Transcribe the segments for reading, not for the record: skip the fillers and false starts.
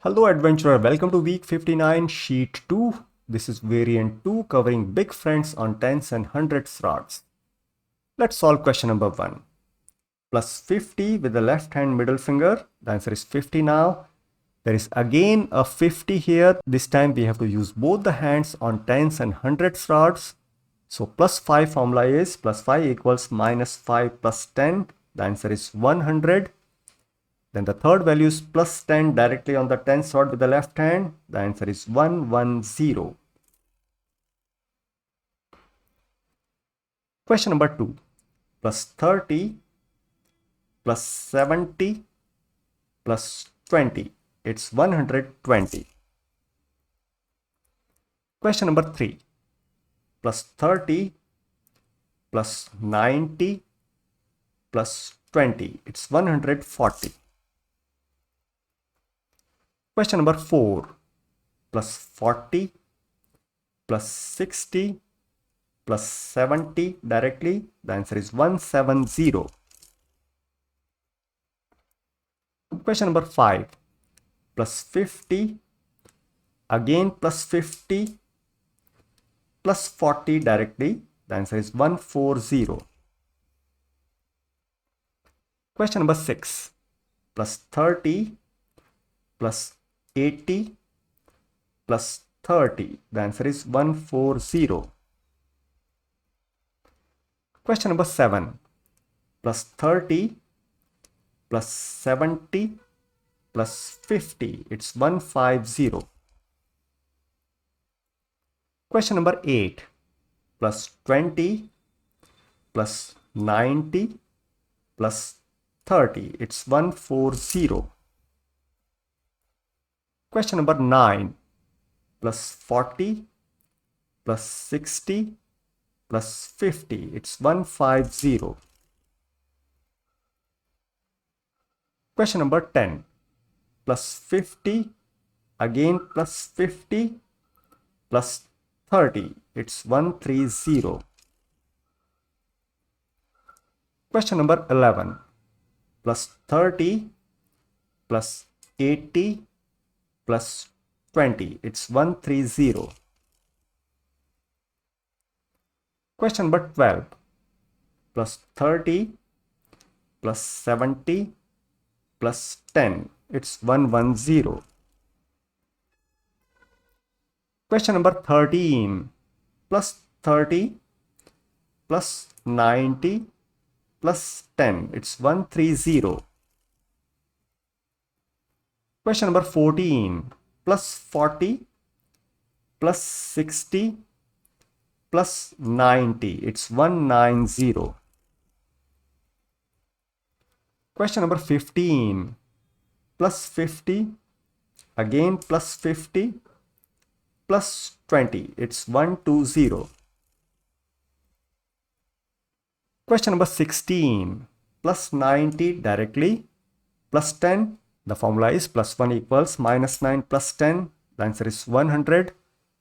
Hello adventurer, welcome to week 59 sheet 2. This is variant 2 covering big friends on tens and hundreds rods. Let's solve question number 1. Plus 50 with the left hand middle finger. The answer is 50 now. There is again a 50 here. This time we have to use both the hands on tens and hundreds rods. So plus 5 formula is plus 5 equals minus 5 plus 10. The answer is 100. Then the third value is plus 10 directly on the tens rod with the left hand. The answer is 110. Question number 2. Plus 30 plus 70 plus 20. It's 120. Question number 3. Plus 30 plus 90 plus 20. It's 140. Question number 4. Plus 40 plus 60 plus 70 directly. The answer is 170. Question number 5. Plus 50. Again plus 50 plus 40 directly. The answer is 140. Question number 6. Plus 30 plus 80 plus 30. The answer is 140. Question number 7. Plus 30 plus 70 plus 50. It's 150. Question number 8. Plus 20 plus 90 plus 30. It's 140. Question number 9. Plus 40 plus 60 plus 50. It's 150. Question number 10. Plus 50. Again plus 50 plus 30. It's 130. Question number 11. Plus 30 plus 80 plus 20. It's 130. Question number 12. Plus 30 plus 70 plus 10. It's 110. Question number 13. Plus 30 plus 90 plus 10. It's 130. Question number 14. Plus 40 plus 60 plus 90. It's 190. Question number 15. Plus 50. Again plus 50 plus 20. It's 120. Question number 16. Plus 90 directly plus 10. The formula is plus 1 equals minus 9 plus 10. The answer is 100.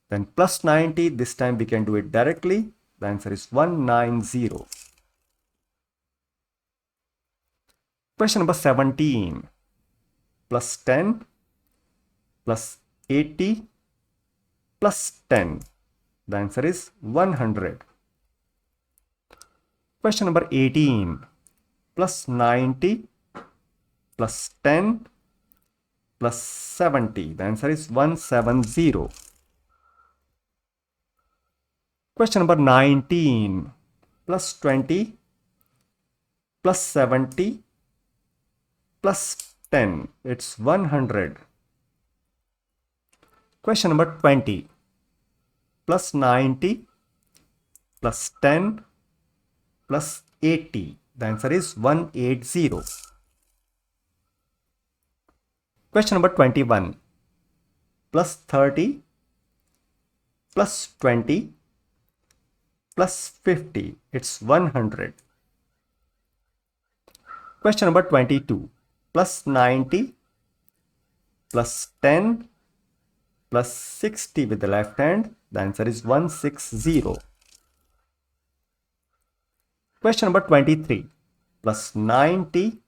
Then plus 90. This time we can do it directly. The answer is 190. Question number 17. Plus 10 plus 80 plus 10. The answer is 100. Question number 18. Plus 90 plus 10 plus 70. The answer is 170. Question number 19. Plus 20 plus 70 plus 10. It's 100. Question number 20. Plus 90 plus 10 plus 80. The answer is 180. Question number 21. Plus 30 plus 20 plus 50. It's 100. Question number 22. Plus 90 plus 10 plus 60 with the left hand. The answer is 160. Question number 23. Plus 90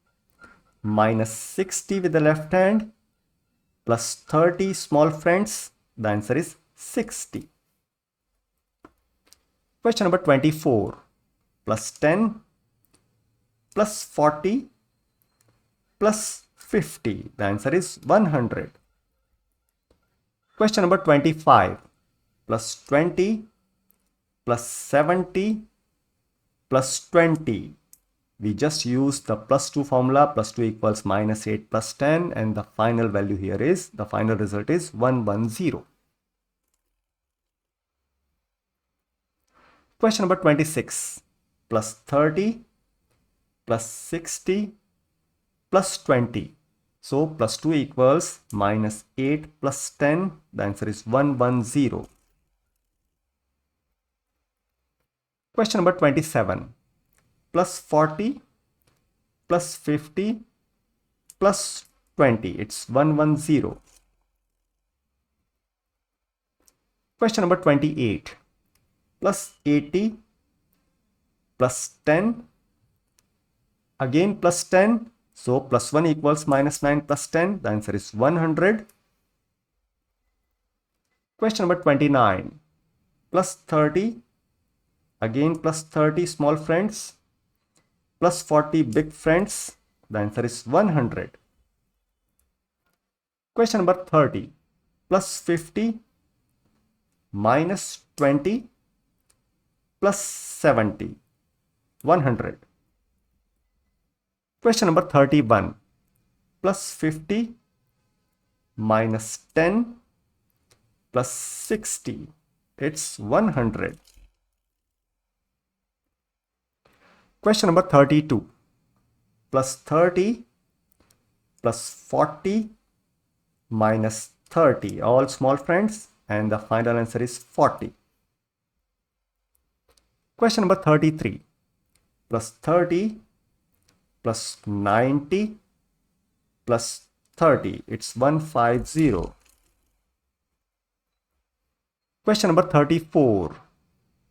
minus 60 with the left hand plus 30 small friends, the answer is 60. Question number 24, plus 10 plus 40 plus 50, the answer is 100. Question number 25, plus 20 plus 70 plus 20. We just use the plus 2 formula, plus 2 equals minus 8 plus 10, and the final value here is, the final result is 110. Question number 26, plus 30 plus 60 plus 20. So plus 2 equals minus 8 plus 10, the answer is 110. Question number 27, plus 40 plus 50 plus 20, it's 110. Question number 28, plus 80 plus 10, again plus 10, so plus 1 equals minus 9 plus 10, the answer is 100. Question number 29, plus 30, again plus 30 small friends, plus 40 big friends, the answer is 100. Question number 30, plus 50 minus 20 plus 70, 100. Question number 31, plus 50 minus 10 plus 60, it's 100. Question number 32, plus 30 plus 40 minus 30, all small friends, and the final answer is 40. Question number 33, plus 30 plus 90 plus 30, it's 150. Question number 34,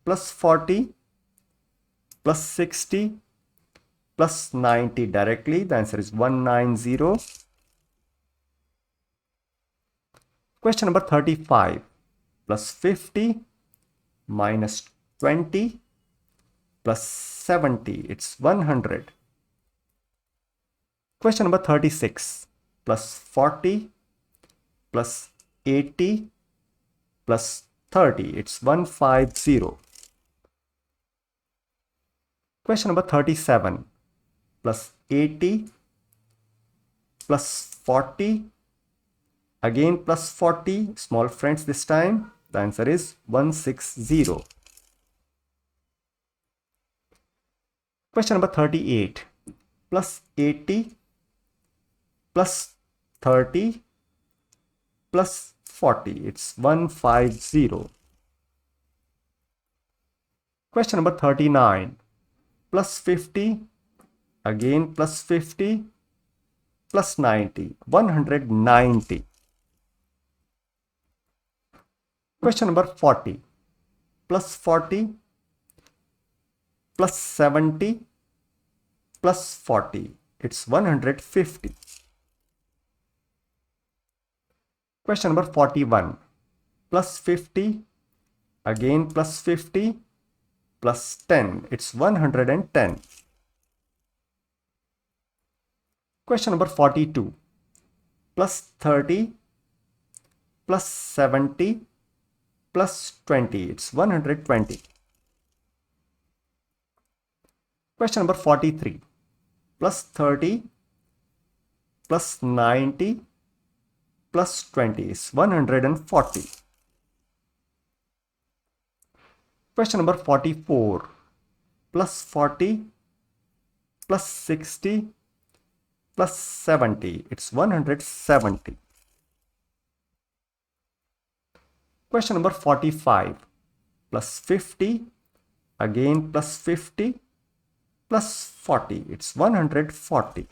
plus 40 plus 60 plus 90 directly, the answer is 190. Question number 35, plus 50 minus 20 plus 70, it's 100. Question number 36, plus 40 plus 80 plus 30, it's 150. Question number 37, plus 80 plus 40, again plus 40, small friends this time, the answer is 160. Question number 38, plus 80 plus 30 plus 40, it's 150. Question number 39, plus 50, again plus 50 plus 90, 190. Question number 40, plus 40 plus 70 plus 40, it's 150. Question number 41, plus 50, again plus 50 plus 10, it's 110. Question number 42, plus 30 plus 70 plus 20, it's 120. Question number 43, plus 30 plus 90 plus 20 is 140. Question number 44, plus 40 plus 60 plus 70, it's 170. Question number 45, plus 50, again plus 50 plus 40, it's 140.